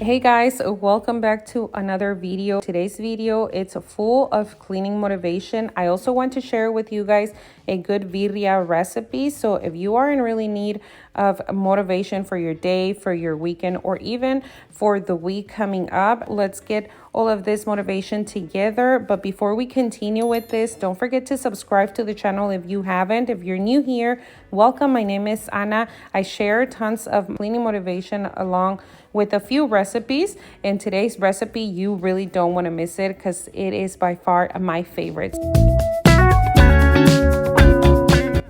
Hey guys, welcome back to another video. Today's video, it's full of cleaning motivation. I also want to share with you guys a good birria recipe. So if you are in really need of motivation for your day, for your weekend, or even for the week coming up, let's get all of this motivation together. But before we continue with this, don't forget to subscribe to the channel if you haven't. If you're new here, welcome. My name is Ana. I share tons of cleaning motivation along with a few recipes, and today's recipe, you really don't want to miss it because it is by far my favorite.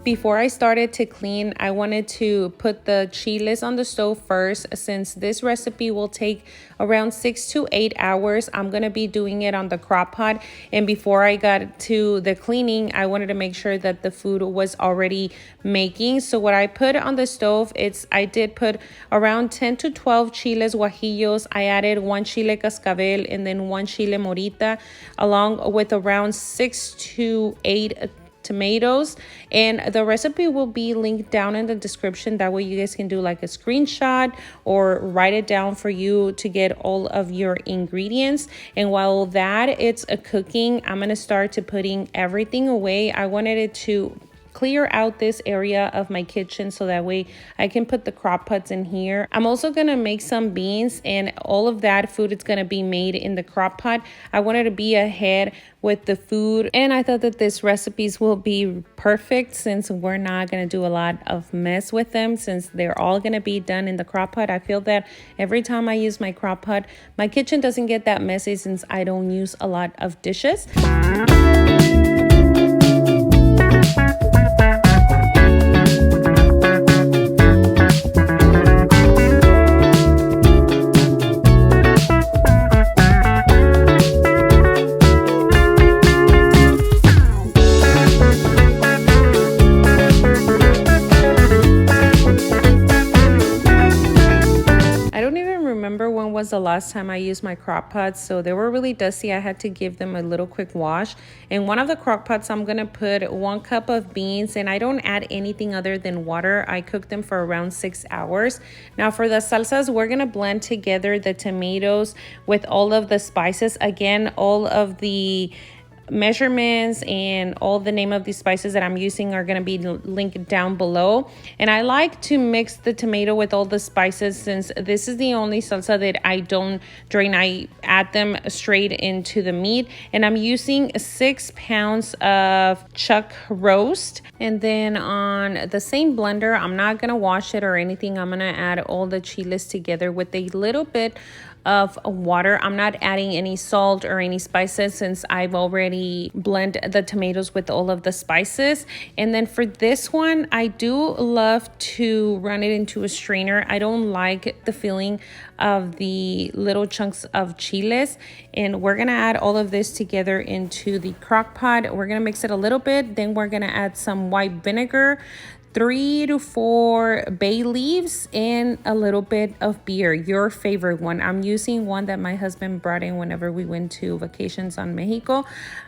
Before I started to clean, I wanted to put the chiles on the stove first. Since this recipe will take around 6 to 8 hours, I'm going to be doing it on the crock pot. And before I got to the cleaning, I wanted to make sure that the food was already making. So what I put on the stove, I did put around 10 to 12 chiles guajillos. I added 1 chile cascabel and then 1 chile morita, along with around 6 to 8 tomatoes, and the recipe will be linked down in the description. That way you guys can do like a screenshot or write it down for you to get all of your ingredients. And while that it's cooking, I'm gonna start to putting everything away. I wanted it to clear out this area of my kitchen so that way I can put the crock pots in here. I'm also gonna make some beans, and all of that food is gonna be made in the crock pot. I wanted to be ahead with the food, and I thought that this recipes will be perfect since we're not gonna do a lot of mess with them, since they're all gonna be done in the crock pot. I feel that every time I use my crock pot, my kitchen doesn't get that messy since I don't use a lot of dishes. Was the last time I used my crock pots, so they were really dusty. I had to give them a little quick wash. In one of the crock pots, I'm gonna put 1 cup of beans, and I don't add anything other than water. I cook them for around 6 hours. Now for the salsas, we're gonna blend together the tomatoes with all of the spices. Again, all of the measurements and all the name of these spices that I'm using are going to be linked down below. And I like to mix the tomato with all the spices, since this is the only salsa that I don't drain. I add them straight into the meat, and I'm using 6 pounds of chuck roast. And then on the same blender, I'm not going to wash it or anything. I'm going to add all the chiles together with a little bit of water. I'm not adding any salt or any spices since I've already blended the tomatoes with all of the spices. And then for this one, I do love to run it into a strainer. I don't like the feeling of the little chunks of chiles. And we're gonna add all of this together into the crock pot. We're gonna mix it a little bit, then we're gonna add some white vinegar, 3 to 4 bay leaves, and a little bit of beer, your favorite one. I'm using one that my husband brought in whenever we went to vacations on Mexico.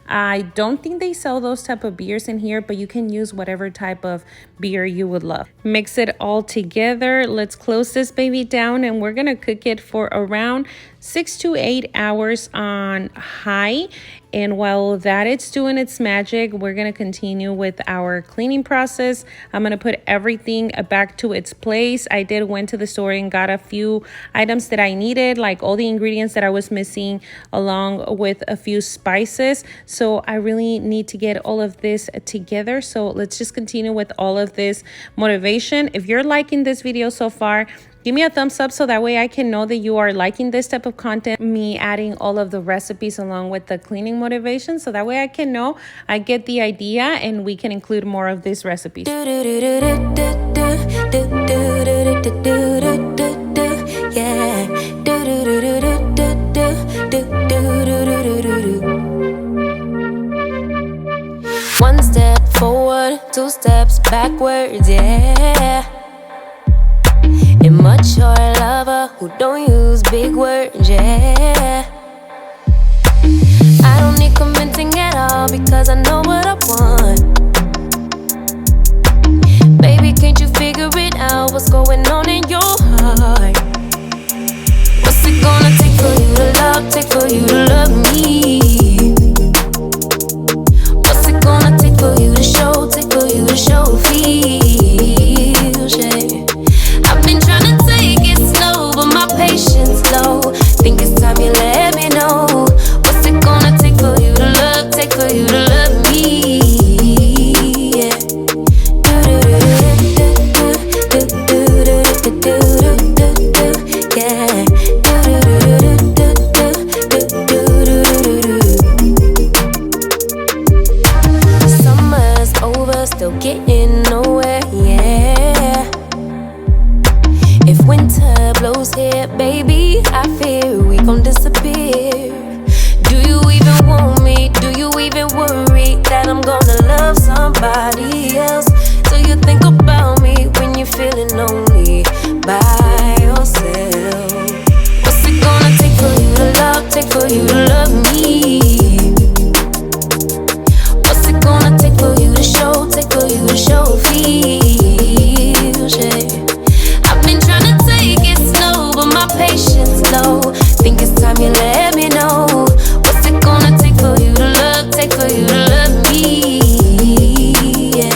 I don't think they sell those type of beers in here, but you can use whatever type of beer you would love. Mix it all together. Let's close this baby down, and we're gonna cook it for around 6 to 8 hours on high. And while that it's doing its magic, we're gonna continue with our cleaning process. I'm gonna put everything back to its place. I went to the store and got a few items that I needed, like all the ingredients that I was missing, along with a few spices. So I really need to get all of this together. So let's just continue with all of this motivation. If you're liking this video so far, give me a thumbs up so that way I can know that you are liking this type of content, me adding all of the recipes along with the cleaning motivation, so that way I can know I get the idea and we can include more of these recipes. One step forward, 2 steps backwards, yeah. Immature lover who don't use big words, yeah. I don't need convincing at all because I know what I want. Baby, can't you figure it out? What's going on in your heart? What's it gonna here, baby. I fear we gon' disappear. Do you even want me? Do you even worry that I'm gonna love somebody else? Do you think about me when you're feeling lonely by yourself? What's it gonna take for you to love? Take for you to love me? What's it gonna take for you to show? Take for you to show feels, yeah. I've been trying to take it slow, but my patience low. Think it's time you let me know. What's it gonna take for you to love? Take for you to love me, yeah.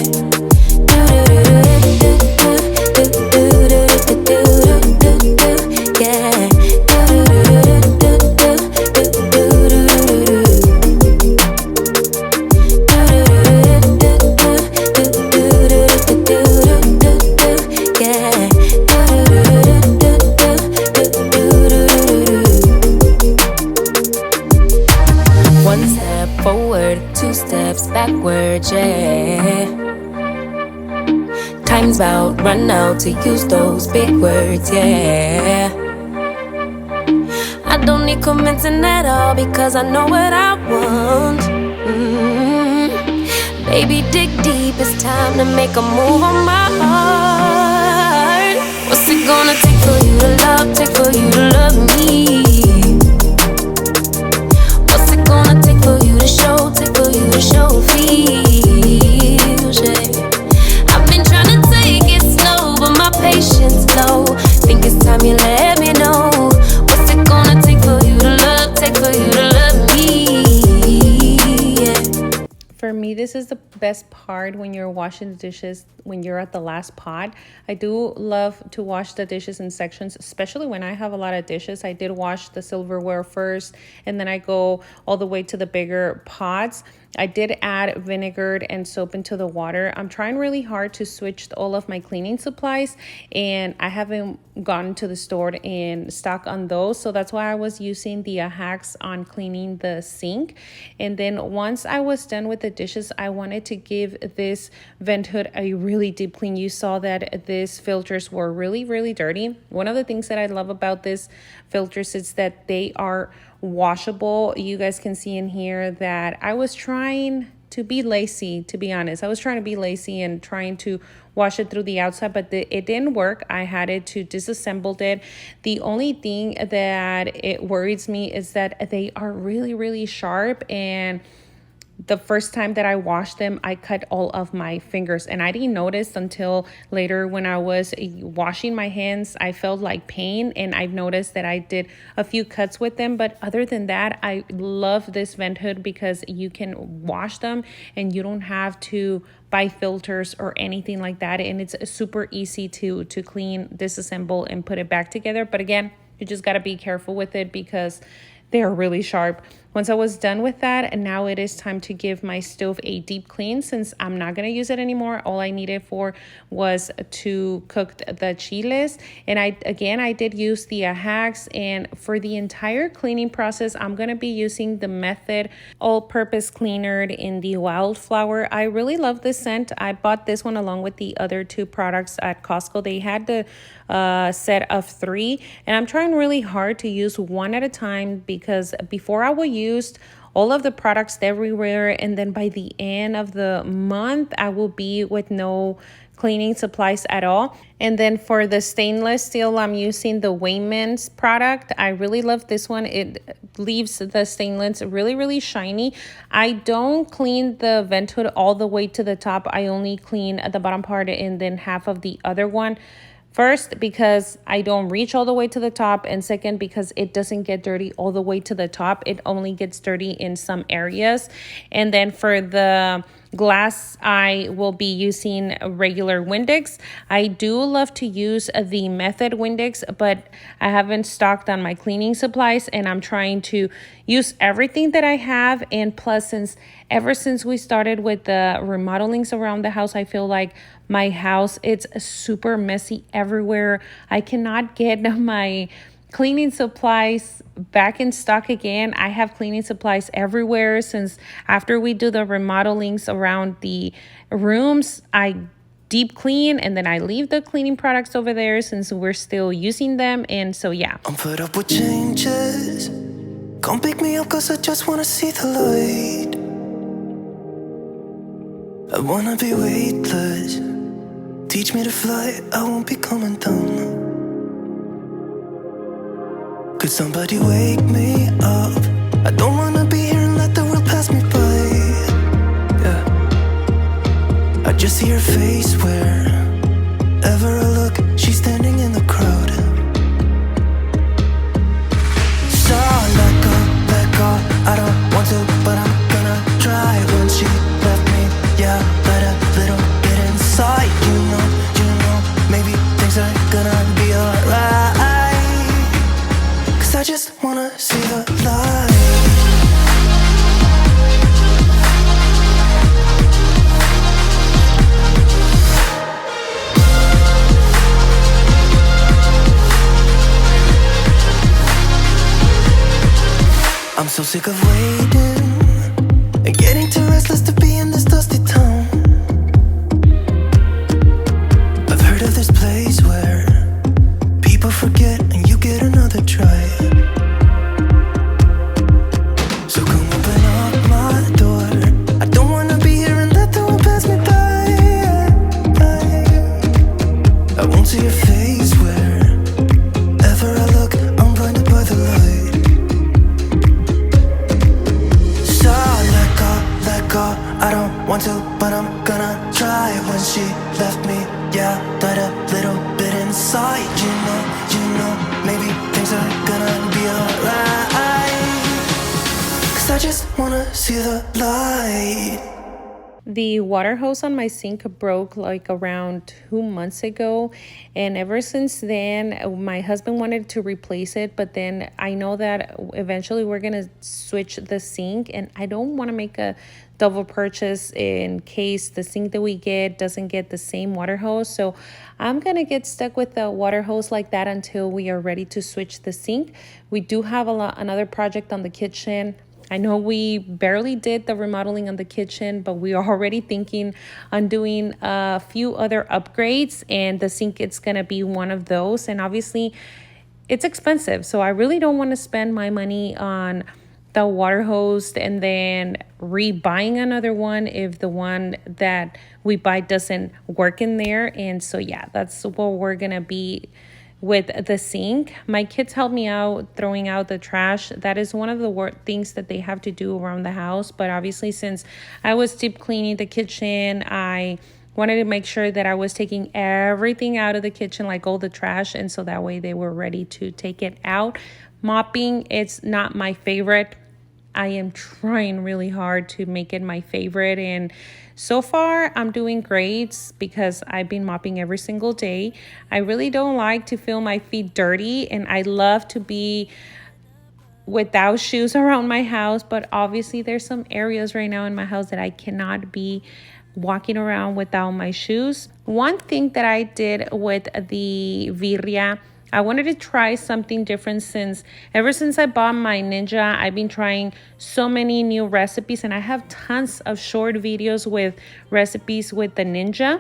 One step forward, two steps backwards, yeah. Time's about run out to use those big words, yeah. I don't need convincing at all because I know what I want. Baby, dig deep, it's time to make a move on my heart. What's it gonna take for you to love? Take for you to love me? What's it gonna take for you to show? Take for you to show feels, yeah. I've been trying to take it slow, but my patience low. Think it's time you let me know. What's it gonna take for you to love? Take for you to love me, yeah. For me, this is the best part when you're washing the dishes, when you're at the last pot. I do love to wash the dishes in sections, especially when I have a lot of dishes. I did wash the silverware first, and then I go all the way to the bigger pots. I did add vinegar and soap into the water. I'm trying really hard to switch all of my cleaning supplies, and I haven't gone to the store and stock on those. So that's why I was using the hacks on cleaning the sink. And then once I was done with the dishes, I wanted to give this vent hood a really deep clean. You saw that these filters were really, really dirty. One of the things that I love about this filters is that they are washable. You guys can see in here that I was trying to be lazy, to be honest. I was trying to be lazy and trying to wash it through the outside, but it didn't work. I had it to disassemble it. The only thing that it worries me is that they are really, really sharp, and the first time that I washed them, I cut all of my fingers, and I didn't notice until later when I was washing my hands. I felt like pain, and I've noticed that I did a few cuts with them. But other than that, I love this vent hood because you can wash them and you don't have to buy filters or anything like that. And it's super easy to clean, disassemble, and put it back together. But again, you just got to be careful with it because they are really sharp. Once I was done with that, and now it is time to give my stove a deep clean since I'm not going to use it anymore. All I needed for was to cook the chiles. And I did use the hacks, and for the entire cleaning process, I'm going to be using the Method all-purpose cleaner in the wildflower. I really love this scent. I bought this one along with the other two products at Costco. They had the set of 3, and I'm trying really hard to use one at a time because before I will use all of the products everywhere, and then by the end of the month I will be with no cleaning supplies at all. And then for the stainless steel, I'm using the Wayman's product. I really love this one. It leaves the stainless really, really shiny. I don't clean the vent hood all the way to the top. I only clean the bottom part and then half of the other one. First, because I don't reach all the way to the top, and second, because it doesn't get dirty all the way to the top. It only gets dirty in some areas. And then for the glass, I will be using a regular Windex. I do love to use the Method Windex, but I haven't stocked on my cleaning supplies, and I'm trying to use everything that I have. And plus, ever since we started with the remodelings around the house, I feel like my house, it's super messy everywhere. I cannot get my cleaning supplies back in stock again. I have cleaning supplies everywhere since after we do the remodelings around the rooms. I deep clean, and then I leave the cleaning products over there since we're still using them. And so yeah, I'm fed up with changes. Come pick me up cause I just wanna see the light. I wanna be weightless. Teach me to fly, I won't be coming down. Could somebody wake me up? I don't wanna be here and let the world pass me by. Yeah, I just see her face wherever I look. She's standing in the crowd. So let go, I don't want to, but I'm gonna try. When she left me, yeah, let a little bit inside. You know, maybe things are gonna be alright. Cause I just wanna see the light. I'm so sick of waiting and getting too restless to be in this dusty town. I've heard of this place where people forget and you get another try. So come open up my door. I don't wanna be here and let the world pass me by. I won't see your face wherever I look. I'm blinded by the light. I don't want to, but I'm gonna try. When she left me, yeah, died a little bit inside. You know, maybe things are gonna be alright. Cause I just wanna see the light. the water hose on my sink broke like around 2 months ago, and ever since then my husband wanted to replace it, but then I know that eventually we're gonna switch the sink, and I don't want to make a double purchase in case the sink that we get doesn't get the same water hose. So I'm gonna get stuck with the water hose like that until we are ready to switch the sink. We do have another project on the kitchen. I know we barely did the remodeling on the kitchen, but we are already thinking on doing a few other upgrades, and the sink is going to be one of those. And obviously it's expensive, so I really don't want to spend my money on the water hose and then rebuying another one if the one that we buy doesn't work in there. And so yeah, that's what we're going to be with the sink. My kids help me out throwing out the trash. That is one of the things that they have to do around the house. But obviously, since I was deep cleaning the kitchen, I wanted to make sure that I was taking everything out of the kitchen, like all the trash, and so that way they were ready to take it out. Mopping, it's not my favorite. I am trying really hard to make it my favorite, and so far I'm doing great because I've been mopping every single day. I really don't like to feel my feet dirty, and I love to be without shoes around my house, but obviously there's some areas right now in my house that I cannot be walking around without my shoes. One thing that I did with the birria, I wanted to try something different since ever since I bought my Ninja, I've been trying so many new recipes, and I have tons of short videos with recipes with the Ninja.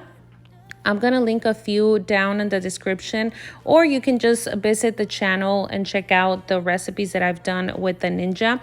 I'm going to link a few down in the description, or you can just visit the channel and check out the recipes that I've done with the Ninja.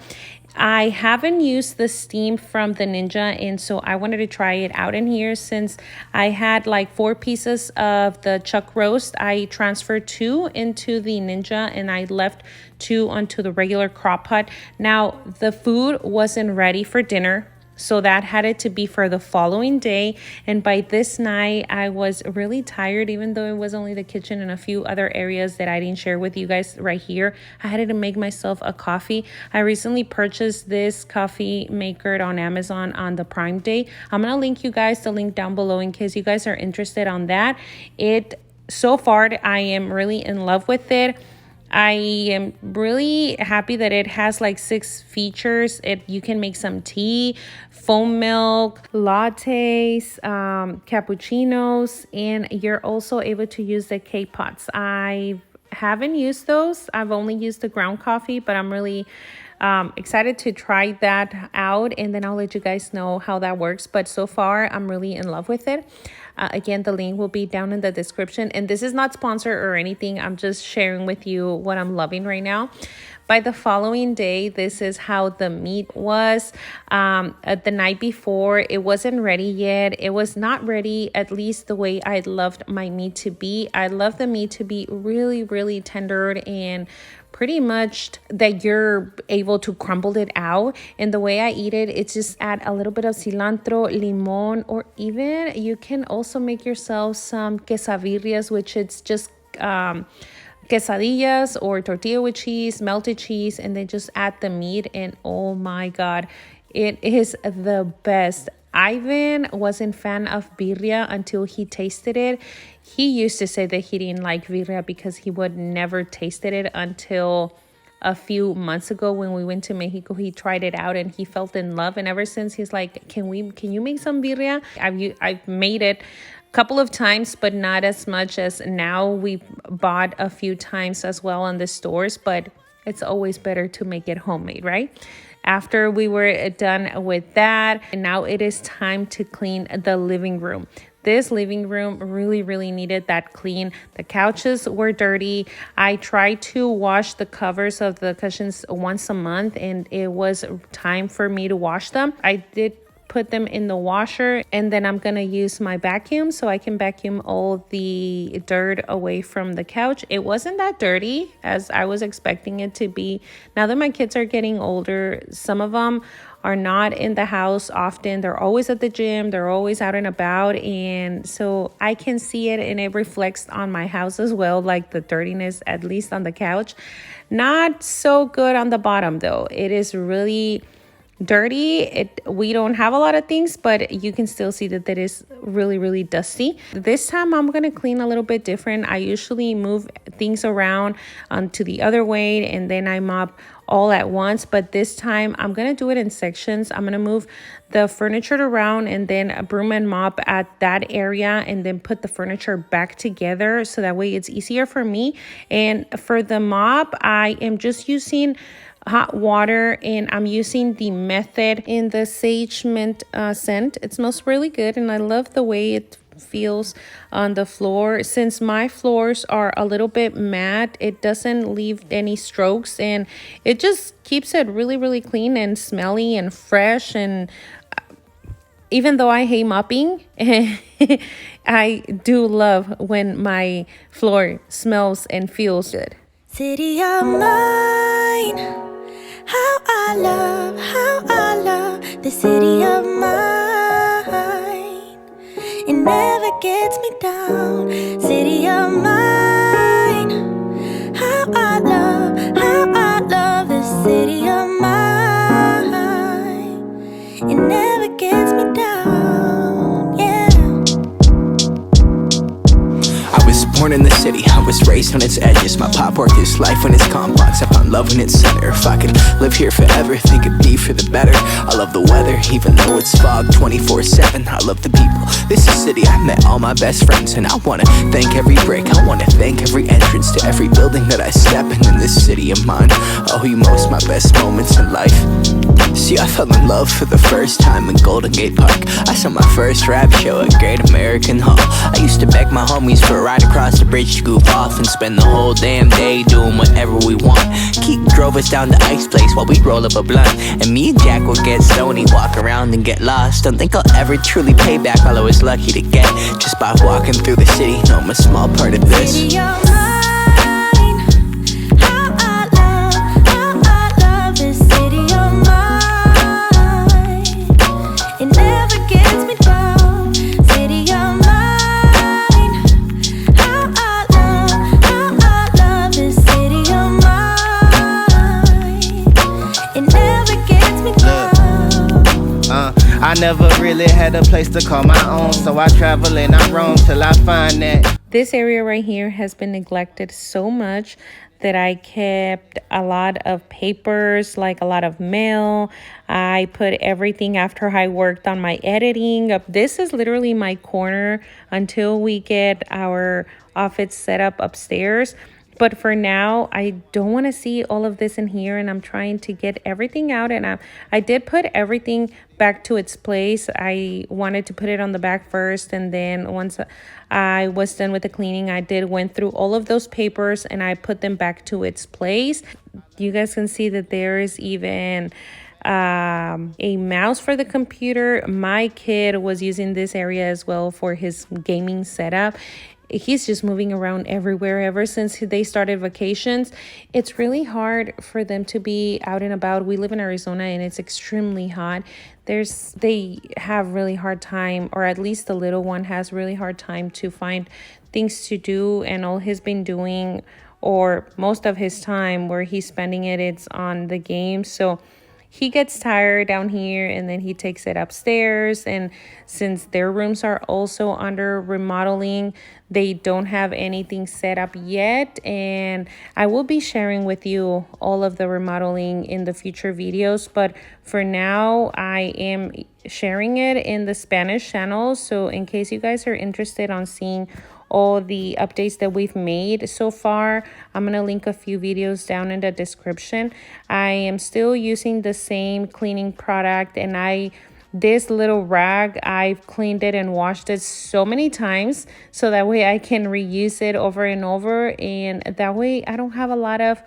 I haven't used the steam from the Ninja, and so I wanted to try it out in here. Since I had like 4 pieces of the chuck roast, I transferred 2 into the Ninja and I left 2 onto the regular crock pot. Now the food wasn't ready for dinner, so that had it to be for the following day. And by this night, I was really tired, even though it was only the kitchen and a few other areas that I didn't share with you guys right here. I had to make myself a coffee. I recently purchased this coffee maker on Amazon on the Prime Day. I'm going to link you guys the link down below in case you guys are interested on that. So far, I am really in love with it. I am really happy that it has like 6 features. You can make some tea, foam milk, lattes, cappuccinos, and you're also able to use the K-pots. I haven't used those. I've only used the ground coffee, but I'm really excited to try that out, and then I'll let you guys know how that works. But so far, I'm really in love with it. Again, the link will be down in the description. And this is not sponsored or anything. I'm just sharing with you what I'm loving right now. By the following day, this is how the meat was. The night before, it wasn't ready yet. It was not ready, at least the way I loved my meat to be. I love the meat to be really, really tender and pretty much that you're able to crumble it out. And the way I eat it, it's just add a little bit of cilantro, limon, or even you can also make yourself some quesadillas, which it's just quesadillas or tortilla with cheese, melted cheese, and then just add the meat. And oh my God, it is the best. Ivan wasn't a fan of birria until he tasted it. He used to say that he didn't like birria because he would never tasted it until a few months ago when we went to Mexico. He tried it out and he felt in love. And ever since he's like, can you make some birria? I've made it a couple of times, but not as much as now. We bought a few times as well in the stores, but it's always better to make it homemade, right? After we were done with that, and now it is time to clean the living room. This living room really, really needed that clean. The couches were dirty. I tried to wash the covers of the cushions once a month, and it was time for me to wash them. I did put them in the washer, and then I'm gonna use my vacuum so I can vacuum all the dirt away from the couch. It wasn't that dirty as I was expecting it to be. Now that my kids are getting older, some of them are not in the house often. They're always at the gym, they're always out and about, and so I can see it and it reflects on my house as well, like the dirtiness, at least on the couch. Not so good on the bottom though. It is really dirty. We don't have a lot of things, but you can still see that it is really, really dusty. This time I'm gonna clean a little bit different. I usually move things around to the other way and then I mop all at once, but this time I'm gonna do it in sections. I'm gonna move the furniture around and then broom and mop at that area and then put the furniture back together so that way it's easier for me. And for the mop, I am just using hot water and I'm using the Method in the sage mint scent. It smells really good and I love the way it feels on the floor. Since my floors are a little bit matte, it doesn't leave any strokes and it just keeps it really, really clean and smelly and fresh. And even though I hate mopping, I do love when my floor smells and feels good. City of mine, how I love the city of mine. It never gets me down. City of mine, how I love the city of mine. It never gets me down, yeah. I was born in the city, I was raised on its edges. My pop worked his life in its complex. I found love in its center. If I could live here forever, think it'd be for the better. I love the weather, even though it's fog 24/7. I love the people, this is the city I met all my best friends. And I wanna thank every brick, I wanna thank every entrance to every building that I step in this city of mine. I owe you most my best moments in life. See, I fell in love for the first time in Golden Gate Park. I saw my first rap show at Great American Hall. I used to beg my homies for a ride across the bridge to goof off and spend the whole damn day doing whatever we want. Keith drove us down to Ice Place while we'd roll up a blunt, and me and Jack would get stoned, walk around and get lost. Don't think I'll ever truly pay back all I was lucky to get just by walking through the city. No, I'm a small part of this. City of mine, how I love this city of mine. It never gets me down. City of mine, how I love this city of mine. It never gets me down. I never really had a place to call my own, so I travel and I roam till I find that. This area right here has been neglected so much that I kept a lot of papers, like a lot of mail. I put everything after I worked on my editing. This is literally my corner until we get our office set up upstairs. But for now, I don't want to see all of this in here, and I'm trying to get everything out. And I did put everything back to its place. I wanted to put it on the back first, and then once I was done with the cleaning, I did went through all of those papers and I put them back to its place. You guys can see that there is even a mouse for the computer. My kid was using this area as well for his gaming setup. He's just moving around everywhere ever since they started vacations. It's really hard for them to be out and about. We live in Arizona and it's extremely hot. They have really hard time, or at least the little one has really hard time to find things to do, and all he's been doing, or most of his time where he's spending it's on the game. So he gets tired down here and then he takes it upstairs. And since their rooms are also under remodeling, they don't have anything set up yet. And I will be sharing with you all of the remodeling in the future videos. But for now, I am sharing it in the Spanish channel. So in case you guys are interested on seeing all the updates that we've made so far, I'm gonna link a few videos down in the description. I am still using the same cleaning product, and this little rag, I've cleaned it and washed it so many times so that way I can reuse it over and over, and that way I don't have a lot of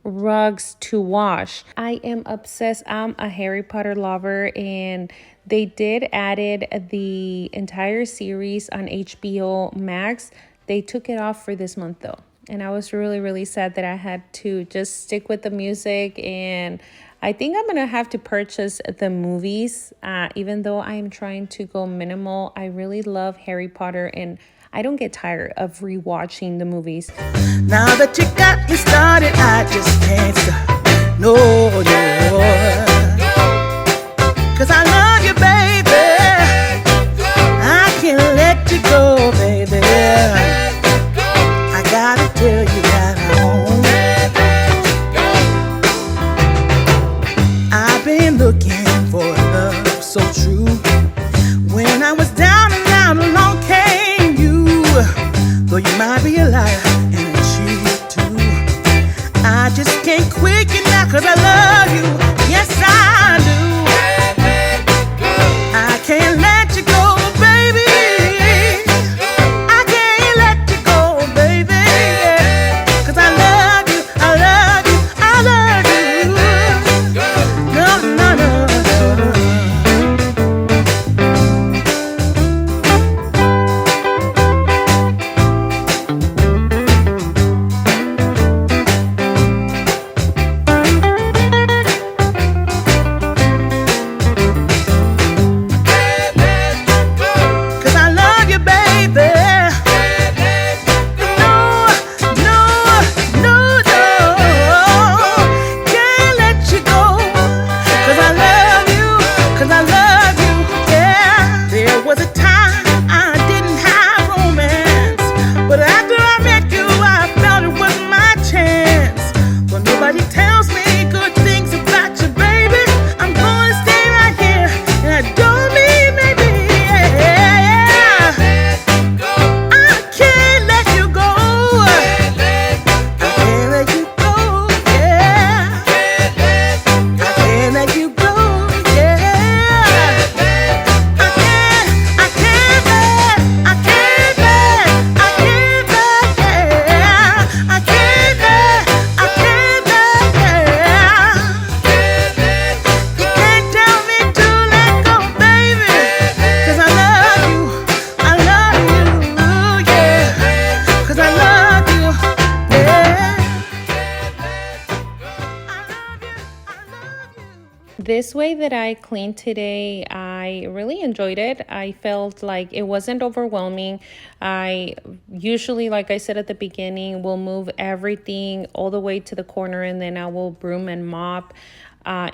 rugs to wash. I am obsessed. I'm a Harry Potter lover, and they did added the entire series on HBO Max. They took it off for this month though, and I was really sad that I had to just stick with the music. And I think I'm gonna have to purchase the movies, even though I am trying to go minimal. I really love Harry Potter, and I don't get tired of rewatching the movies. Now that you got me started, I just can't stop. No. 'Cause I love you, baby. I can't let you go, baby. I gotta tell you that I've been looking for love so true. When I was down and out, along came you. Though you might be a liar and a cheat too, I just can't quit you now 'cause I love you. Yes, I do. I can't let you go, baby. I can't let you go, baby. 'Cause I love you, I love you, I love you. No. This way that I cleaned today, I really enjoyed it. I felt like it wasn't overwhelming. I usually, like I said at the beginning, will move everything all the way to the corner, and then I will broom and mop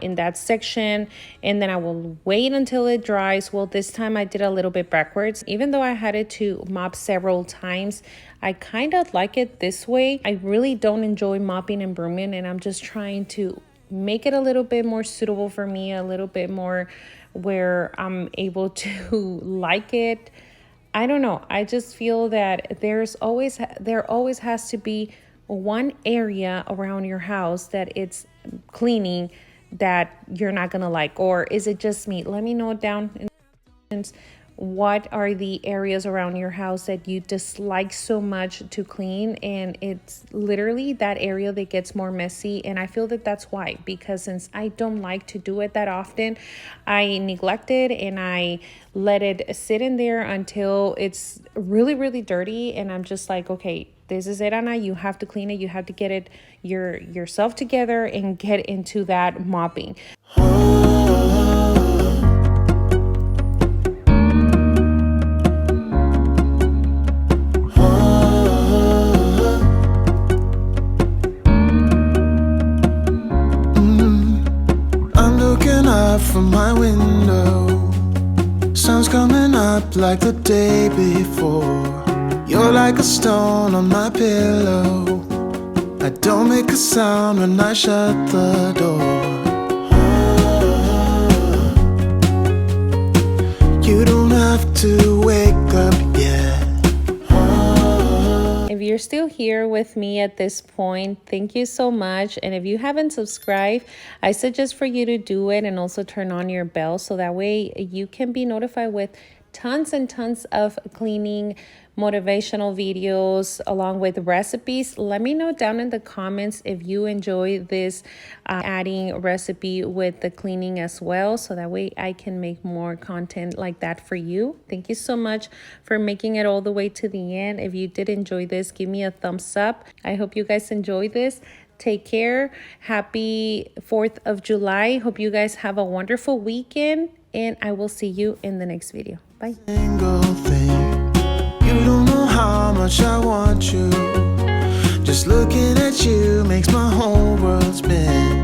in that section, and then I will wait until it dries. Well, this time I did a little bit backwards. Even though I had it to mop several times, I kind of like it this way. I really don't enjoy mopping and brooming, and I'm just trying to make it a little bit more suitable for me, a little bit more where I'm able to like it I don't know. I just feel that there always has to be one area around your house that it's cleaning that you're not gonna like, or is it just me? Let me know down in the comments what are the areas around your house that you dislike so much to clean, and it's literally that area that gets more messy. And I feel that that's why, because since I don't like to do it that often, I neglect it and I let it sit in there until it's really, really dirty, and I'm just like, okay, this is it, Anna. You have to clean it. You have to get it yourself together and get into that mopping. From my window, sun's coming up like the day before. You're like a stone on my pillow. I don't make a sound when I shut the door. You don't have to wake up yet. If you're still here with me at this point, thank you so much. And if you haven't subscribed, I suggest for you to do it, and also turn on your bell so that way you can be notified with tons and tons of cleaning motivational videos along with recipes. Let me know down in the comments if you enjoy this adding recipe with the cleaning as well, so that way I can make more content like that for you. Thank you so much for making it all the way to the end. If you did enjoy this, give me a thumbs up. I hope you guys enjoy this. Take care. Happy 4th of July. Hope you guys have a wonderful weekend, and I will see you in the next video. Bye. Single thing. You don't know how much I want you. Just looking at you makes my whole world spin.